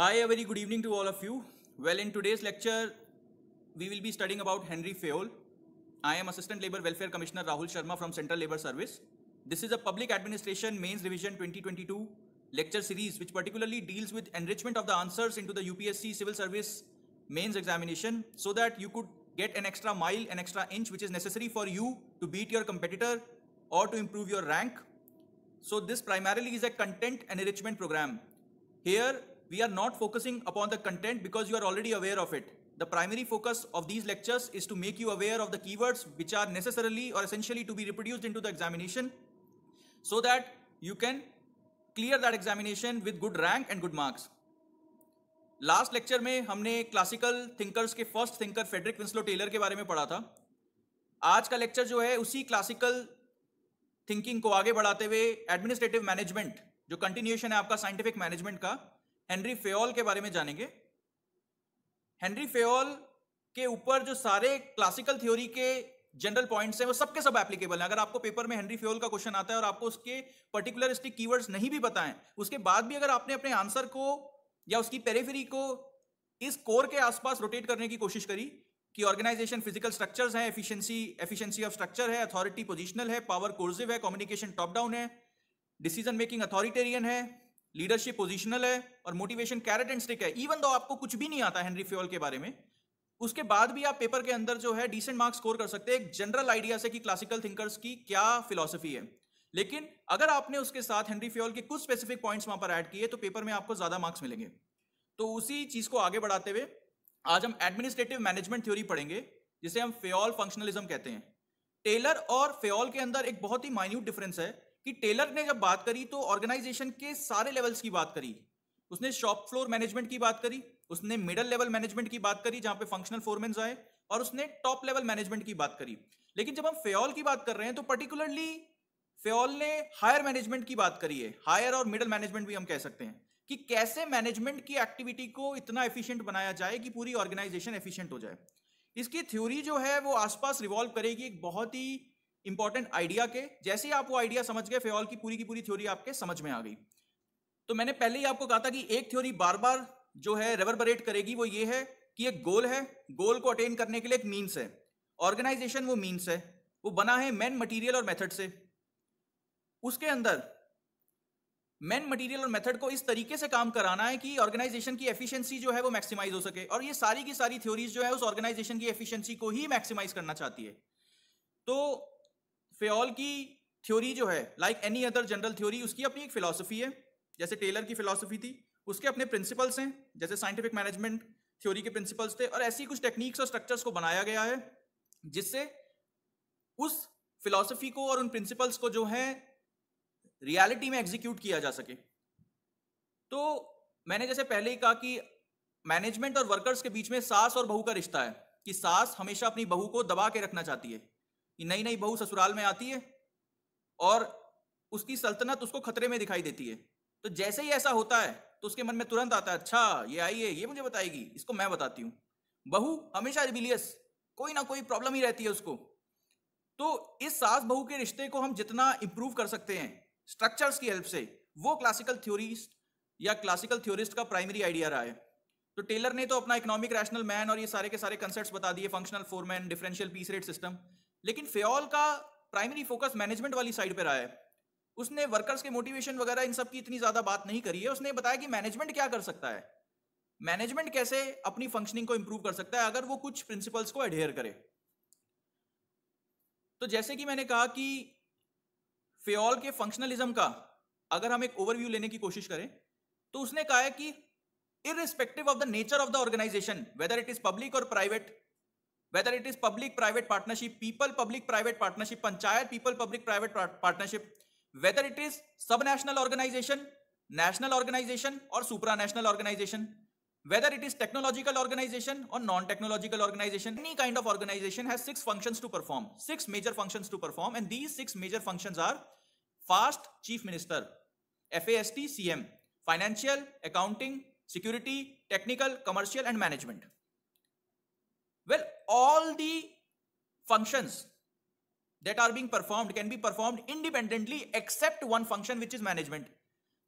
Hi, a very good evening to all of you. Well, in today's lecture, we will be studying about Henry Fayol. I am Assistant Labour Welfare Commissioner Rahul Sharma from Central Labour Service. This is a Public Administration Mains Revision 2022 lecture series which particularly deals with enrichment of the answers into the UPSC Civil Service Mains examination so that you could get an extra mile, an extra inch which is necessary for you to beat your competitor or to improve your rank. So this primarily is a content enrichment program. Here we are not focusing upon the content because you are already aware of it. The primary focus of these lectures is to make you aware of the keywords which are necessarily or essentially to be reproduced into the examination so that you can clear that examination with good rank and good marks. Last lecture में हमने classical thinkers के first thinker Frederick Winslow Taylor के बारे में पढ़ा था. आज का लेक्चर जो है उसी क्लासिकल थिंकिंग को आगे बढ़ाते हुए एडमिनिस्ट्रेटिव मैनेजमेंट जो कंटिन्यूएशन है आपका साइंटिफिक मैनेजमेंट का हेनरी फेयोल के बारे में जानेंगे. हेनरी फेयोल के ऊपर जो सारे क्लासिकल थ्योरी के जनरल पॉइंट्स हैं वो सबके सब एप्लीकेबल हैं. अगर आपको पेपर में हेनरी फेयोल का क्वेश्चन आता है और आपको उसके पर्टिकुलरिस्टिक कीवर्ड्स नहीं भी बताएं, उसके बाद भी अगर आपने अपने आंसर को या उसकी पेरिफेरी को इस कोर के आसपास रोटेट करने की कोशिश करी कि ऑर्गेनाइजेशन फिजिकल स्ट्रक्चर्स हैं, एफिशिएंसी ऑफ स्ट्रक्चर है, अथॉरिटी पोजिशनल है, पावर कोर्सिव है, कम्युनिकेशन टॉप डाउन है, डिसीजन मेकिंग अथॉरिटेरियन है, लीडरशिप पोजिशनल है और मोटिवेशन कैरेट एंड स्टिक है. इवन दो आपको कुछ भी नहीं आता हेनरी फेयोल के बारे में, उसके बाद भी आप पेपर के अंदर जो है डिसेंट मार्क्स स्कोर कर सकते हैं एक जनरल आइडिया से कि क्लासिकल थिंकर्स की क्या फिलॉसफी है. लेकिन अगर आपने उसके साथ हेनरी फेयोल के कुछ स्पेसिफिक पॉइंट्स वहां पर ऐड किए तो पेपर में आपको ज्यादा मार्क्स मिलेंगे. तो उसी चीज को आगे बढ़ाते हुए आज हम एडमिनिस्ट्रेटिव मैनेजमेंट थ्योरी पढ़ेंगे जिसे हम फेयोल फंक्शनलिज्म कहते हैं. टेलर और फेयोल के अंदर एक बहुत ही माइन्यूट डिफरेंस है कि टेलर ने जब बात करी तो ऑर्गेनाइजेशन के सारे लेवल्स की बात करी. उसने शॉप फ्लोर मैनेजमेंट की बात करी, उसने मिडल लेवल मैनेजमेंट की बात करी जहां पे फंक्शनल फोरमेन्स आए, और उसने टॉप लेवल मैनेजमेंट की बात करी. लेकिन जब हम फेयोल की बात कर रहे हैं तो पर्टिकुलरली फेयोल ने हायर मैनेजमेंट की बात करी है. हायर और मिडल मैनेजमेंट भी हम कह सकते हैं कि कैसे मैनेजमेंट की एक्टिविटी को इतना एफिशिएंट बनाया जाए कि पूरी ऑर्गेनाइजेशन एफिशिएंट हो जाए. इसकी थ्योरी जो है वो आसपास रिवॉल्व करेगी एक बहुत ही इंपॉर्टेंट आइडिया के. जैसे ही आप वो आइडिया समझ गए फेयोल की पूरी थ्योरी आपके समझ में आ गई. तो मैंने पहले ही आपको कहा था कि एक थ्योरी बार बार जो है रेवरबरेट करेगी, वो ये है कि एक गोल है, गोल को अटेन करने के लिए एक मीन्स है. ऑर्गेनाइजेशन वो मीन्स है, वो बना है मैन, मटीरियल और मेथड से. उसके अंदर मैन, मटीरियल और मेथड को इस तरीके से काम कराना है कि ऑर्गेनाइजेशन की एफिशिएंसी जो है वो मैक्सिमाइज हो सके. और ये सारी की सारी थ्योरीज जो है उस ऑर्गेनाइजेशन की एफिशिएंसी को ही मैक्सिमाइज करना चाहती है. तो फेयोल की थ्योरी जो है like any other general theory उसकी अपनी एक फिलॉसफी है. जैसे टेलर की फिलॉसफी थी उसके अपने प्रिंसिपल्स हैं, जैसे साइंटिफिक मैनेजमेंट थ्योरी के प्रिंसिपल्स थे, और ऐसी कुछ टेक्निक्स और स्ट्रक्चर्स को बनाया गया है जिससे उस फिलॉसफी को और उन प्रिंसिपल्स को जो है रियलिटी में एग्जीक्यूट किया जा सके. तो मैंने जैसे पहले ही कहा कि मैनेजमेंट और वर्कर्स के बीच में सास और बहू का रिश्ता है कि सास हमेशा अपनी बहू को दबा के रखना चाहती है कि नई नई बहू ससुराल में आती है और उसकी सल्तनत उसको खतरे में दिखाई देती है. तो जैसे ही ऐसा होता है तो उसके मन में तुरंत आता है अच्छा ये आई है, ये मुझे बताएगी, इसको मैं बताती हूं. बहू हमेशा रिबिलियस, कोई ना कोई प्रॉब्लम ही रहती है उसको. तो इस सास बहू के रिश्ते को हम जितना इंप्रूव कर सकते हैं स्ट्रक्चर्स की हेल्प से, वो क्लासिकल थ्योरीस्ट या क्लासिकल थ्योरिस्ट का प्राइमरी आइडिया रहा है. तो टेलर ने तो अपना इकोनॉमिक रैशनल मैन और ये सारे के सारे कंसेप्ट्स बता दिए, functional foreman, differential piece rate system. लेकिन फेयोल का प्राइमरी फोकस मैनेजमेंट वाली साइड पे रहा है. उसने वर्कर्स के मोटिवेशन वगैरह इन सब की इतनी ज्यादा बात नहीं करी है. उसने बताया कि मैनेजमेंट क्या कर सकता है, मैनेजमेंट कैसे अपनी फंक्शनिंग को इंप्रूव कर सकता है अगर वो कुछ प्रिंसिपल्स को एडहेयर करे. तो जैसे कि मैंने कहा कि फेयोल के फंक्शनलिज्म का अगर हम एक ओवरव्यू लेने की कोशिश करें तो उसने कहा है कि irrespective of the nature of the organization, whether it is public और private, whether it is public private partnership, people public private partnership, panchayat people public private partnership, whether it is subnational organization, national organization or supranational organization, whether it is technological organization or non-technological organization, any kind of organization has 6 functions to perform, 6 major functions to perform, and these 6 major functions are FAST, chief minister, FAST, CM, financial, accounting, security, technical, commercial and management. Well, all the functions that are being performed can be performed independently except one function which is management.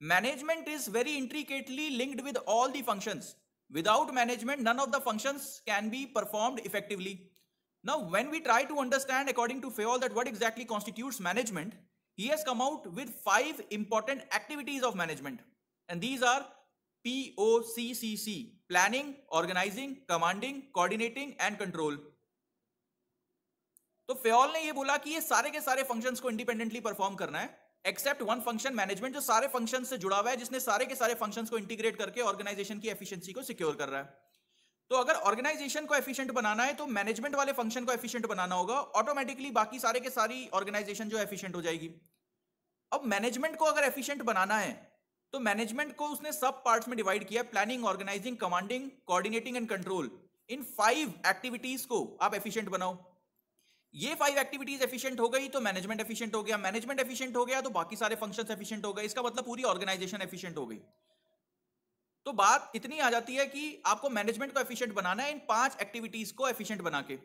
management is very intricately linked with all the functions. Without management, none of the functions can be performed effectively. Now, when we try to understand, according to Fayol, that what exactly constitutes management, he has come out with 5 important activities of management. And these are POCCC: planning, organizing, commanding, coordinating and control. तो Fayol ने ये बोला कि ये सारे के सारे functions को इंडिपेंडेंटली परफॉर्म करना है, एक्सेप्ट वन फंक्शन मैनेजमेंट, जो सारे फंक्शंस से जुड़ा हुआ है, जिसने सारे के सारे फंक्शंस को इंटीग्रेट करके ऑर्गेनाइजेशन की एफिशिएंसी को सिक्योर कर रहा है. तो अगर ऑर्गेनाइजेशन को एफिशिएंट बनाना है तो मैनेजमेंट वाले फंक्शन को एफिशिएंट बनाना होगा, ऑटोमेटिकली बाकी सारे के सारी ऑर्गेनाइजेशन जो एफिशिएंट हो जाएगी. अब मैनेजमेंट को अगर एफिशिएंट बनाना है तो मैनेजमेंट को उसने सब पार्ट्स में डिवाइड किया, planning, organising, commanding, coordinating and control. इन 5 एक्टिविटीज को आप एफिशिएंट बनाओ. ये 5 एक्टिविटीज एफिशिएंट हो गई तो मैनेजमेंट एफिशिएंट हो गया, मैनेजमेंट एफिशिएंट हो गया तो बाकी सारे फंक्शंस एफिशिएंट हो गए. इसका मतलब पूरी ऑर्गेनाइजेशन एफिशिएंट हो गई. तो बात इतनी आ जाती है कि आपको मैनेजमेंट को एफिशिएंट बनाना है इन 5 एक्टिविटीज को एफिशिएंट बना के.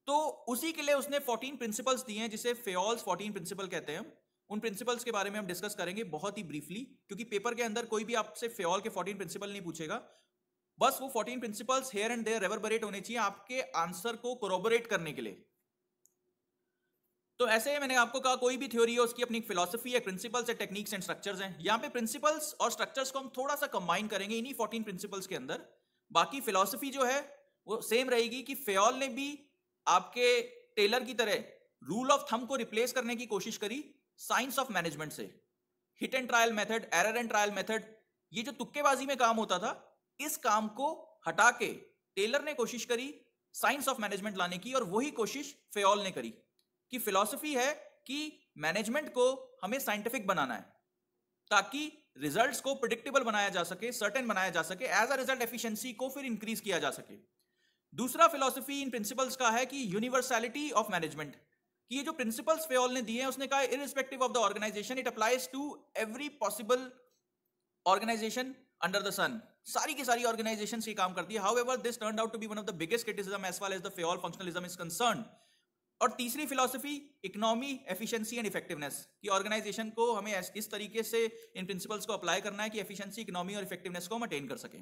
तो उसी के लिए उसने 14 प्रिंसिपल्स दिए हैं, जिसे फेयोल्स 14 प्रिंसिपल कहते हैं. उन प्रिंसिपल्स के बारे में हम डिस्कस करेंगे बहुत ही ब्रीफली, क्योंकि पेपर के अंदर कोई भी आपसे फेयोल के 14 प्रिंसिपल नहीं पूछेगा. बस वो 14 प्रिंसिपल्स हेयर एंड देयर रेवरबरेट होने चाहिए आपके आंसर को कोरोबोरेट करने के लिए. तो ऐसे मैंने आपको कहा, कोई भी थ्योरी है उसकी अपनी फिलॉसफी है, प्रिंसिपल्स है, टेक्निक्स एंड स्ट्रक्चर्स हैं. यहाँ पे प्रिंसिपल्स और स्ट्रक्चर्स को हम थोड़ा सा कंबाइन करेंगे इन्हीं 14 प्रिंसिपल्स के अंदर. बाकी फिलॉसफी जो है वो सेम रहेगी कि फेयोल ने भी आपके टेलर की तरह रूल ऑफ थंब को रिप्लेस करने की कोशिश करी साइंस ऑफ मैनेजमेंट से. Hit and trial method, error and trial method, ये जो तुक्केबाजी में काम होता था, इस काम को हटा के टेलर ने कोशिश करी साइंस ऑफ मैनेजमेंट लाने की. और वही कोशिश फेयोल ने करी कि फिलॉसफी है कि मैनेजमेंट को हमें साइंटिफिक बनाना है ताकि रिजल्ट्स को प्रेडिक्टेबल बनाया जा सके, सर्टेन बनाया जा सके, एज अ रिजल्ट एफिशिएंसी को फिर इंक्रीज किया जा सके. दूसरा फिलॉसफी इन प्रिंसिपल्स का है कि यूनिवर्सैलिटी ऑफ मैनेजमेंट, कि ये जो प्रिंसिपल्स फेयोल ने दिए हैं, उसने कहा irrespective of the organisation it applies to every possible organisation under the sun. सारी की सारी ऑर्गेनाइजेशन ये काम करती है. However this turned out to be one of the biggest criticism as far as the Fayol functionalism is concerned. और तीसरी philosophy economy, efficiency and effectiveness, कि ऑर्गेनाइजेशन को हमें इस तरीके से इन प्रिंसिपल्स को अप्लाई करना है कि एफिशिएंसी, इकोनॉमी और इफेक्टिवनेस को हम अटेन कर सकें.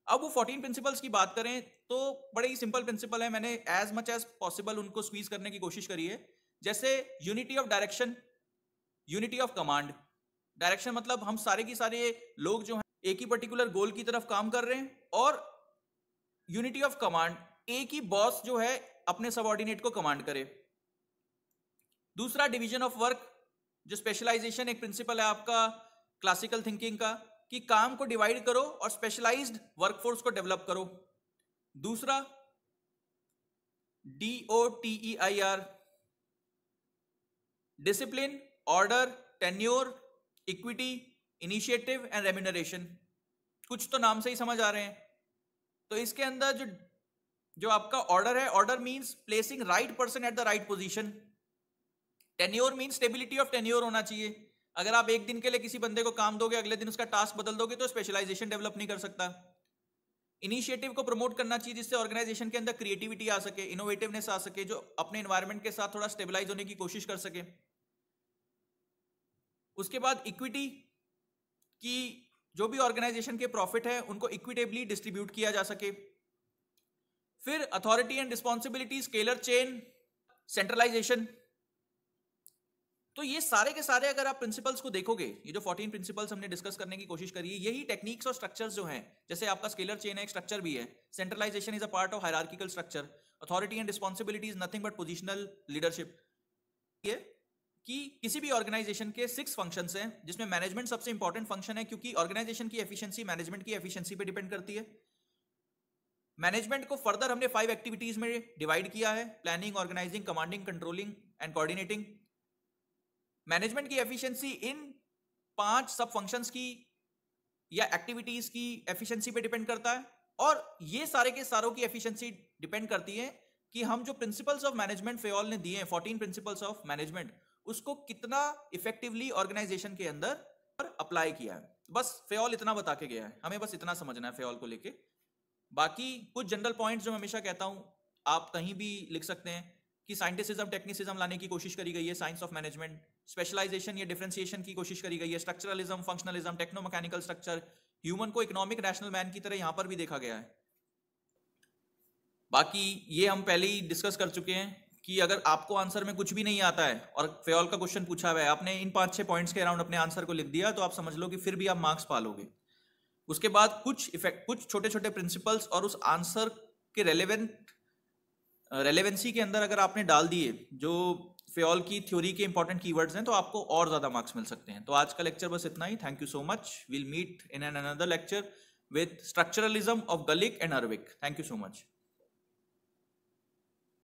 अब वो 14 प्रिंसिपल्स की बात करें तो बड़े ही सिंपल प्रिंसिपल है. मैंने एज मच एज पॉसिबल उनको स्क्वीज करने की कोशिश करी है. जैसे unity of direction, unity of command. Direction मतलब हम सारे की सारे लोग जो हैं एक ही पर्टिकुलर गोल की तरफ काम कर रहे हैं. और यूनिटी ऑफ कमांड, एक ही बॉस जो है अपने सबऑर्डिनेट को कमांड करे. दूसरा डिवीजन ऑफ वर्क, जो स्पेशलाइजेशन एक प्रिंसिपल है आपका क्लासिकल थिंकिंग का, कि काम को डिवाइड करो और स्पेशलाइज्ड वर्कफोर्स को डेवलप करो. दूसरा DOTEIR, discipline, order, tenure, equity, initiative and remuneration. कुछ तो नाम से ही समझ आ रहे हैं. तो इसके अंदर जो आपका ऑर्डर है, order means placing right person at the right position. Tenure means stability of tenure होना चाहिए. अगर आप एक दिन के लिए किसी बंदे को काम दोगे, अगले दिन उसका टास्क बदल दोगे तो स्पेशलाइजेशन डेवलप नहीं कर सकता. इनिशिएटिव को प्रमोट करना चाहिए जिससे ऑर्गेनाइजेशन के अंदर क्रिएटिविटी आ सके, इनोवेटिवनेस आ सके, जो अपने एनवायरनमेंट के साथ थोड़ा स्टेबलाइज होने की कोशिश कर सके. उसके बाद इक्विटी, कि जो भी ऑर्गेनाइजेशन के प्रॉफिट है उनको इक्विटेबली डिस्ट्रीब्यूट किया जा सके. फिर authority and responsibility, scalar chain, centralisation. तो ये सारे के सारे अगर आप प्रिंसिपल्स को देखोगे, ये जो 14 प्रिंसिपल्स हमने डिस्कस करने की कोशिश करी है, यही टेक्निक्स और स्ट्रक्चर्स जो हैं, जैसे आपका स्केलर चेन है, एक स्ट्रक्चर भी है. Centralisation is a part of hierarchical structure. Authority and responsibility is nothing but positional leadership. ये कि किसी भी ऑर्गेनाइजेशन के 6 फंक्शंस हैं, जिसमें मैनेजमेंट सबसे इंपॉर्टेंट फंक्शन है, क्योंकि ऑर्गेनाइजेशन की एफिशिएंसी मैनेजमेंट की एफिशिएंसी पे डिपेंड करती है. मैनेजमेंट को फर्दर हमने 5 एक्टिविटीज में डिवाइड किया है: planning, organising, commanding, controlling and coordinating. Management की एफिशिएंसी इन 5 सब फंक्शंस की या एक्टिविटीज की एफिशिएंसी पे डिपेंड करता है. और ये सारे के सारों की एफिशिएंसी डिपेंड करती है कि हम जो प्रिंसिपल्स ऑफ मैनेजमेंट फेयोल ने दिए हैं, 14 प्रिंसिपल्स ऑफ मैनेजमेंट, उसको कितना इफेक्टिवली ऑर्गेनाइजेशन के अंदर अप्लाई किया है. बस फेयोल इतना बता के गया है, हमें बस इतना समझना है फेयोल को लेके. बाकी कुछ जनरल पॉइंट्स जो मैं हमेशा कहता हूं, आप कहीं भी लिख सकते हैं. कि साइंटिसिज्म टेक्निसिज्म लाने की कोशिश करी गई है, साइंस ऑफ मैनेजमेंट, स्पेशलाइजेशन या डिफरेंशिएशन की कोशिश करी गई है, structuralism, functionalism, techno mechanical structure, human को इकोनॉमिक रैशनल मैन की तरह यहां पर भी देखा गया है। बाकी ये हम पहले ही डिस्कस कर चुके हैं कि अगर आपको आंसर में कुछ भी नहीं आता है और फेयोल का क्वेश्चन पूछा हुआ है, आपने इन 5-6 पॉइंट्स के अराउंड अपने आंसर को लिख दिया, तो आप समझ लो कि फिर भी आप मार्क्स पा लोगे। उसके बाद कुछ छोटे छोटे प्रिंसिपल्स और उस आंसर के रेलेवेंसी के अंदर अगर आपने डाल दिए जो फेयोल की थ्योरी के इंपॉर्टेंट कीवर्ड्स हैं, तो आपको और ज्यादा मार्क्स मिल सकते हैं। तो आज का लेक्चर बस इतना ही। Thank you so much. Will meet in an another lecture with structuralism of Gulick and Harvick. Thank you so much.